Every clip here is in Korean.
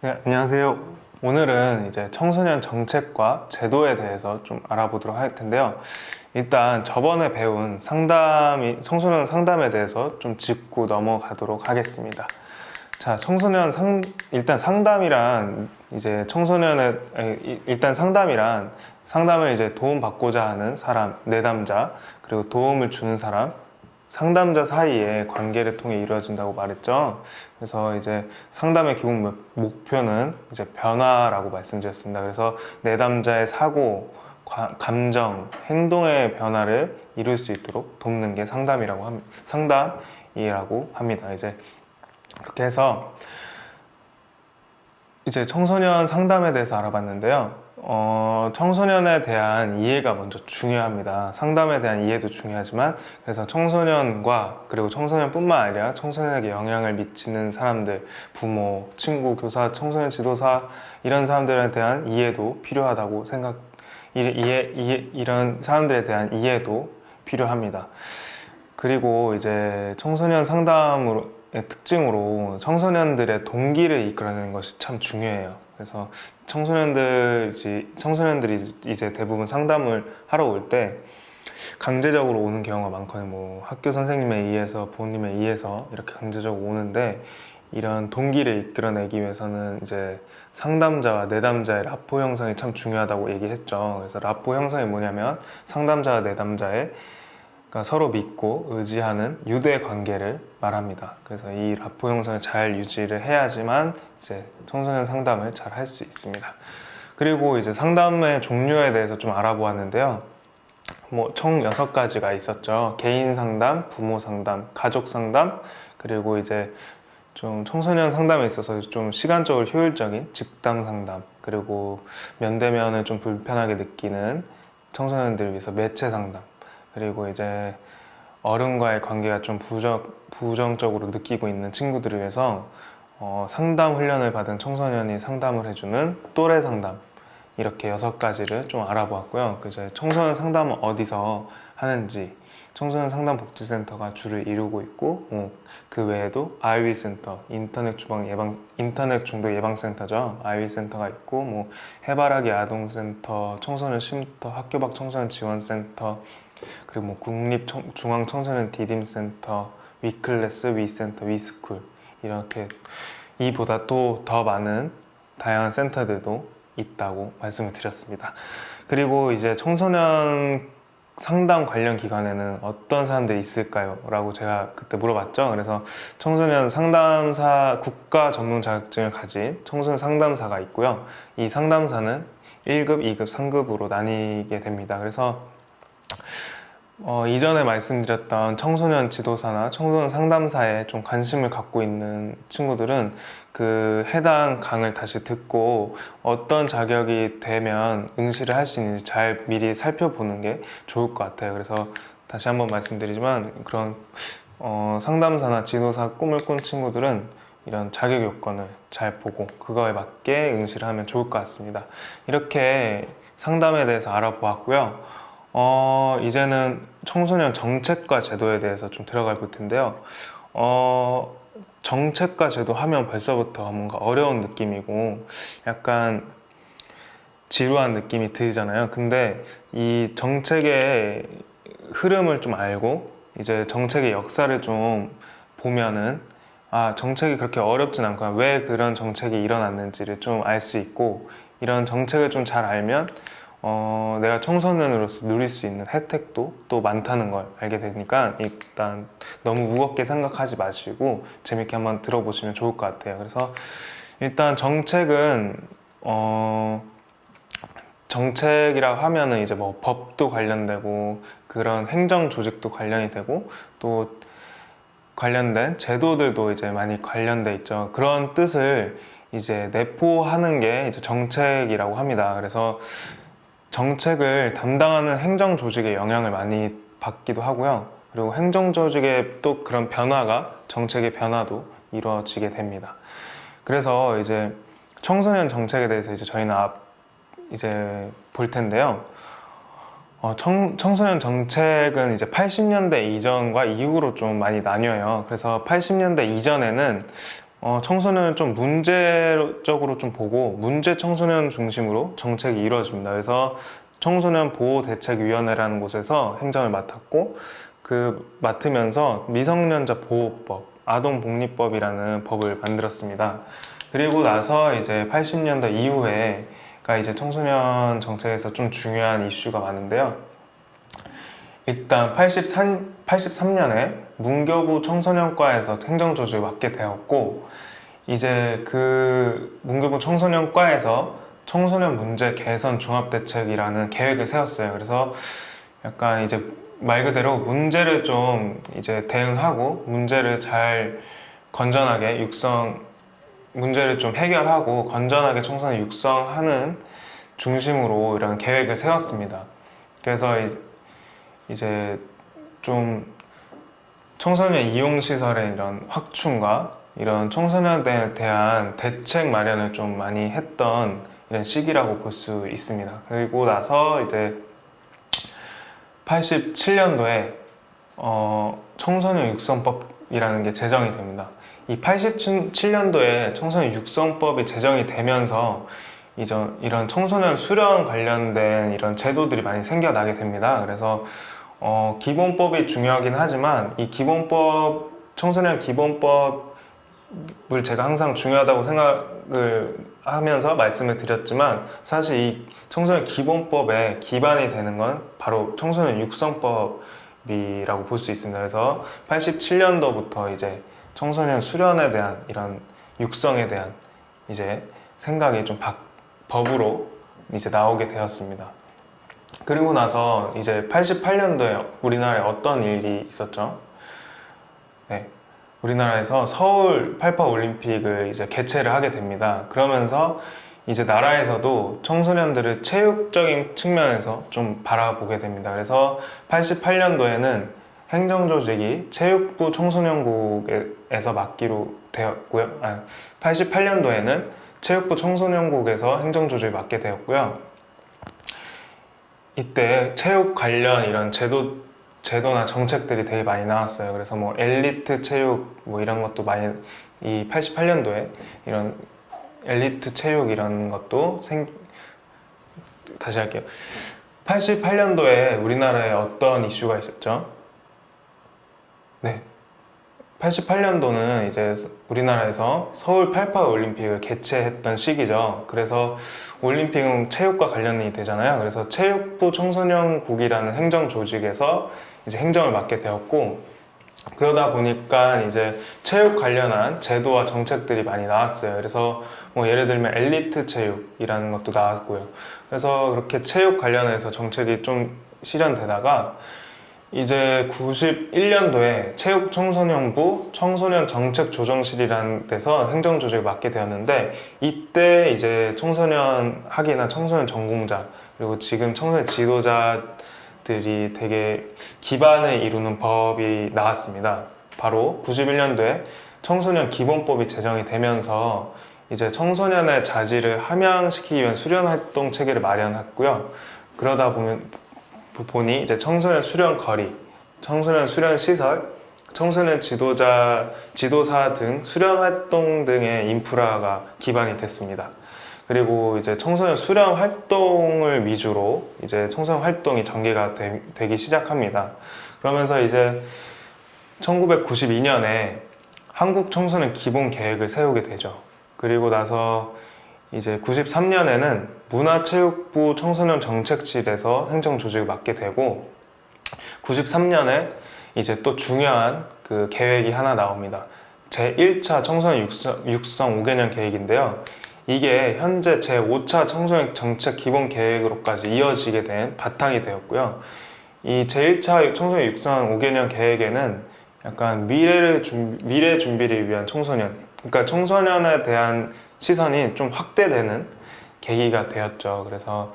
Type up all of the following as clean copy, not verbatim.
네, 안녕하세요. 오늘은 이제 청소년 정책과 제도에 대해서 좀 알아보도록 할 텐데요. 일단 저번에 배운 청소년 상담에 대해서 좀 짚고 넘어가도록 하겠습니다. 자, 일단 상담이란 이제 일단 상담을 이제 도움받고자 하는 사람, 내담자, 그리고 도움을 주는 사람, 상담자 사이의 관계를 통해 이루어진다고 말했죠. 그래서 이제 상담의 기본 목표는 이제 변화라고 말씀드렸습니다. 그래서 내담자의 사고, 감정, 행동의 변화를 이룰 수 있도록 돕는 게 상담이라고 합니다. 이제 그렇게 해서 이제 청소년 상담에 대해서 알아봤는데요. 청소년에 대한 이해가 먼저 중요합니다. 상담에 대한 이해도 중요하지만, 그래서 청소년과 그리고 청소년뿐만 아니라 청소년에게 영향을 미치는 사람들, 부모, 친구, 교사, 청소년 지도사 이런 사람들에 대한 이해도 필요하다고 이런 사람들에 대한 이해도 필요합니다. 그리고 이제 청소년 상담의 특징으로 청소년들의 동기를 이끌어내는 것이 참 중요해요. 그래서 청소년들이 이제 대부분 상담을 하러 올 때 강제적으로 오는 경우가 많거든요. 뭐 학교 선생님에 의해서, 부모님에 의해서 이렇게 강제적으로 오는데, 이런 동기를 이끌어내기 위해서는 이제 상담자와 내담자의 라포 형성이 참 중요하다고 얘기했죠. 그래서 라포 형성이 뭐냐면 상담자와 내담자의 그러니까 서로 믿고 의지하는 유대 관계를 말합니다. 그래서 이 라포 형성을 잘 유지를 해야지만 이제 청소년 상담을 잘 할 수 있습니다. 그리고 이제 상담의 종류에 대해서 좀 알아보았는데요. 총 6가지가 있었죠. 개인 상담, 부모 상담, 가족 상담, 그리고 이제 좀 청소년 상담에 있어서 좀 시간적으로 효율적인 집단 상담, 그리고 면대면을 좀 불편하게 느끼는 청소년들을 위해서 매체 상담, 그리고 이제 어른과의 관계가 좀 부정적으로 느끼고 있는 친구들을 위해서 상담 훈련을 받은 청소년이 상담을 해주는 또래 상담, 이렇게 6가지를 좀 알아보았고요. 이제 청소년 상담은 어디서 하는지, 청소년 상담복지센터가 주를 이루고 있고, 그 외에도 아이위 센터, 인터넷 중독 예방센터죠. 아이위 센터가 있고, 해바라기 아동센터, 청소년 쉼터, 학교 밖 청소년 지원센터, 그리고 국립중앙청소년 디딤센터, 위클래스, 위센터, 위스쿨, 이렇게 이보다 또 더 많은 다양한 센터들도 있다고 말씀을 드렸습니다. 그리고 이제 청소년 상담 관련 기관에는 어떤 사람들이 있을까요? 라고 제가 그때 물어봤죠. 그래서 청소년 상담사 국가 전문 자격증을 가진 청소년 상담사가 있고요. 이 상담사는 1급, 2급, 3급으로 나뉘게 됩니다. 그래서 이전에 말씀드렸던 청소년 지도사나 청소년 상담사에 좀 관심을 갖고 있는 친구들은 그 해당 강을 다시 듣고 어떤 자격이 되면 응시를 할 수 있는지 잘 미리 살펴보는 게 좋을 것 같아요. 그래서 다시 한번 말씀드리지만, 그런 상담사나 지도사 꿈을 꾼 친구들은 이런 자격 요건을 잘 보고 그거에 맞게 응시를 하면 좋을 것 같습니다. 이렇게 상담에 대해서 알아보았고요. 이제는 청소년 정책과 제도에 대해서 좀 들어가 볼 텐데요. 정책과 제도 하면 벌써부터 뭔가 어려운 느낌이고 약간 지루한 느낌이 들잖아요. 근데 이 정책의 흐름을 좀 알고 이제 정책의 역사를 좀 보면은, 정책이 그렇게 어렵진 않구나, 왜 그런 정책이 일어났는지를 좀 알 수 있고, 이런 정책을 좀 잘 알면 내가 청소년으로서 누릴 수 있는 혜택도 또 많다는 걸 알게 되니까, 일단 너무 무겁게 생각하지 마시고 재밌게 한번 들어보시면 좋을 것 같아요. 그래서 일단 정책이라고 하면은 이제 법도 관련되고 그런 행정 조직도 관련이 되고 또 관련된 제도들도 이제 많이 관련돼 있죠. 그런 뜻을 이제 내포하는 게 이제 정책이라고 합니다. 그래서 정책을 담당하는 행정 조직의 영향을 많이 받기도 하고요. 그리고 행정 조직의 또 그런 변화가 정책의 변화도 이루어지게 됩니다. 그래서 이제 청소년 정책에 대해서 이제 저희는 이제 볼 텐데요. 청소년 정책은 이제 80년대 이전과 이후로 좀 많이 나뉘어요. 그래서 80년대 이전에는 청소년을 좀 문제적으로 좀 보고 문제 청소년 중심으로 정책이 이루어집니다. 그래서 청소년 보호대책위원회라는 곳에서 행정을 맡았고 맡으면서 미성년자 보호법, 아동복리법이라는 법을 만들었습니다. 그리고 나서 이제 80년대 이후에가 이제 청소년 정책에서 좀 중요한 이슈가 많은데요. 일단 83년에 문교부 청소년과에서 행정조직을 맡게 되었고, 이제 그 문교부 청소년과에서 청소년 문제 개선 종합대책이라는 계획을 세웠어요. 그래서 약간 이제 말 그대로 문제를 좀 이제 대응하고 문제를 잘 건전하게 문제를 좀 해결하고 건전하게 청소년 육성하는 중심으로 이런 계획을 세웠습니다. 그래서 이제 좀 청소년 이용시설의 이런 확충과 이런 청소년에 대한 대책 마련을 좀 많이 했던 이런 시기라고 볼 수 있습니다. 그리고 나서 이제 87년도에 청소년 육성법이라는 게 제정이 됩니다. 이 87년도에 청소년 육성법이 제정이 되면서 이런 청소년 수련 관련된 이런 제도들이 많이 생겨나게 됩니다. 그래서 기본법이 중요하긴 하지만 이 청소년 기본법을 제가 항상 중요하다고 생각을 하면서 말씀을 드렸지만, 사실 이 청소년 기본법의 기반이 되는 건 바로 청소년 육성법이라고 볼 수 있습니다. 그래서 87년도부터 이제 청소년 수련에 대한 이런 육성에 대한 이제 생각이 좀 법으로 이제 나오게 되었습니다. 그리고 나서 이제 88년도에 우리나라에 어떤 일이 있었죠? 네. 우리나라에서 서울 88 올림픽을 이제 개최를 하게 됩니다. 그러면서 이제 나라에서도 청소년들을 체육적인 측면에서 좀 바라보게 됩니다. 그래서 88년도에는 행정조직이 체육부 청소년국에서 맡기로 되었고요. 88년도에는 체육부 청소년국에서 행정조직을 맡게 되었고요. 이때 체육 관련 이런 제도나 정책들이 되게 많이 나왔어요. 그래서 뭐 엘리트 체육 뭐 이런 것도 많이, 이 88년도에 이런 엘리트 체육 이런 것도 다시 할게요. 88년도에 우리나라에 어떤 이슈가 있었죠? 네. 88년도는 이제 우리나라에서 서울 88 올림픽을 개최했던 시기죠. 그래서 올림픽은 체육과 관련이 되잖아요. 그래서 체육부 청소년국이라는 행정 조직에서 이제 행정을 맡게 되었고, 그러다 보니까 이제 체육 관련한 제도와 정책들이 많이 나왔어요. 그래서 뭐 예를 들면 엘리트 체육이라는 것도 나왔고요. 그래서 그렇게 체육 관련해서 정책이 좀 실현되다가 이제 91년도에 체육청소년부 청소년정책조정실이라는 데서 행정조직을 맡게 되었는데, 이때 이제 청소년 학이나 청소년 전공자 그리고 지금 청소년 지도자들이 되게 기반을 이루는 법이 나왔습니다. 바로 91년도에 청소년 기본법이 제정이 되면서 이제 청소년의 자질을 함양시키기 위한 수련활동 체계를 마련했고요. 그러다 보니 이제 청소년 수련 거리, 청소년 수련 시설, 청소년 지도사 등 수련 활동 등의 인프라가 기반이 됐습니다. 그리고 이제 청소년 수련 활동을 위주로 이제 청소년 활동이 전개가 되기 시작합니다. 그러면서 이제 1992년에 한국 청소년 기본 계획을 세우게 되죠. 그리고 나서 이제 93년에는 문화체육부 청소년 정책실에서 행정조직을 맡게 되고, 93년에 이제 또 중요한 그 계획이 하나 나옵니다. 제1차 청소년 육성 5개년 계획인데요. 이게 현재 제5차 청소년 정책 기본 계획으로까지 이어지게 된 바탕이 되었고요. 이 제1차 청소년 육성 5개년 계획에는 약간 미래 준비를 위한 청소년, 그러니까 청소년에 대한 시선이 좀 확대되는 계기가 되었죠. 그래서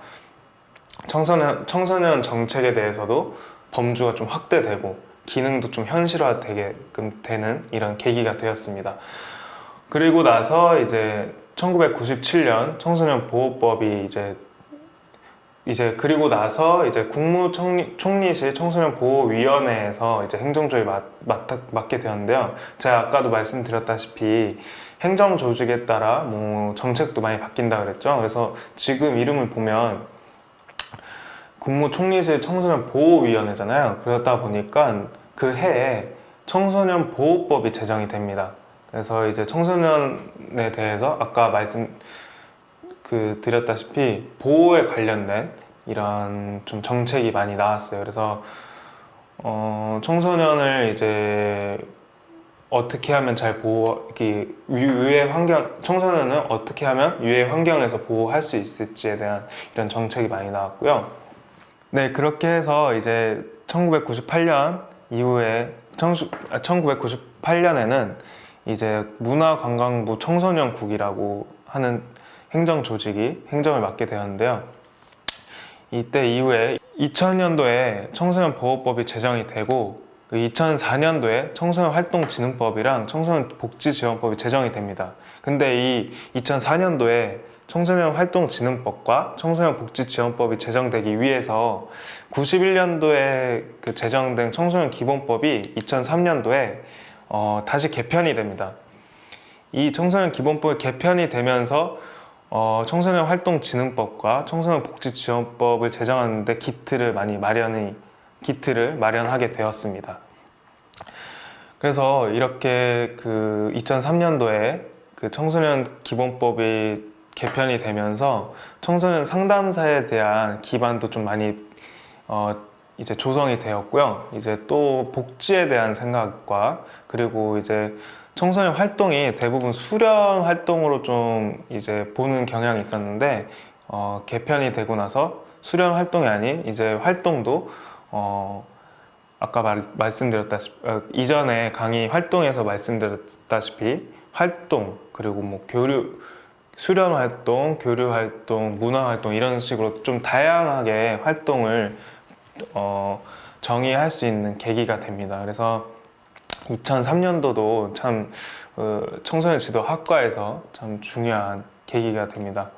청소년 정책에 대해서도 범주가 좀 확대되고 기능도 좀 현실화되게끔 되는 이런 계기가 되었습니다. 그리고 나서 이제 1997년 청소년 보호법이 이제 이제 그리고 나서 이제 국무총리실 청소년보호위원회에서 이제 행정조에 맡게 되었는데요. 제가 아까도 말씀드렸다시피 행정조직에 따라 뭐 정책도 많이 바뀐다 그랬죠. 그래서 지금 이름을 보면 국무총리실 청소년보호위원회잖아요. 그러다 보니까 그 해에 청소년보호법이 제정이 됩니다. 그래서 이제 청소년에 대해서 아까 드렸다시피 보호에 관련된 이런 좀 정책이 많이 나왔어요. 그래서 청소년을 이제 어떻게 하면 청소년은 어떻게 하면 유해 환경에서 보호할 수 있을지에 대한 이런 정책이 많이 나왔고요. 네, 그렇게 해서 이제 1998년 이후에 1998년에는 이제 문화관광부 청소년국이라고 하는 행정 조직이 행정을 맡게 되었는데요. 이때 이후에 2000년도에 청소년 보호법이 제정이 되고 2004년도에 청소년 활동진흥법이랑 청소년 복지지원법이 제정이 됩니다. 근데 이 2004년도에 청소년 활동진흥법과 청소년 복지지원법이 제정되기 위해서 91년도에 제정된 청소년 기본법이 2003년도에 다시 개편이 됩니다. 이 청소년 기본법이 개편이 되면서 청소년 활동진흥법과 청소년 복지지원법을 제정하는데 기틀을 마련하게 되었습니다. 그래서 이렇게 2003년도에 청소년 기본법이 개편이 되면서 청소년 상담사에 대한 기반도 좀 많이 이제 조성이 되었고요. 이제 또 복지에 대한 생각과 그리고 이제 청소년 활동이 대부분 수련 활동으로 좀 이제 보는 경향이 있었는데 개편이 되고 나서 수련 활동이 아닌 이제 활동도 아까 말씀드렸다시피 이전에 강의 활동에서 말씀드렸다시피 활동 그리고 뭐 수련 활동, 교류 활동, 문화 활동 이런 식으로 좀 다양하게 활동을 정의할 수 있는 계기가 됩니다. 그래서 2003년도도 참 청소년 지도 학과에서 참 중요한 계기가 됩니다.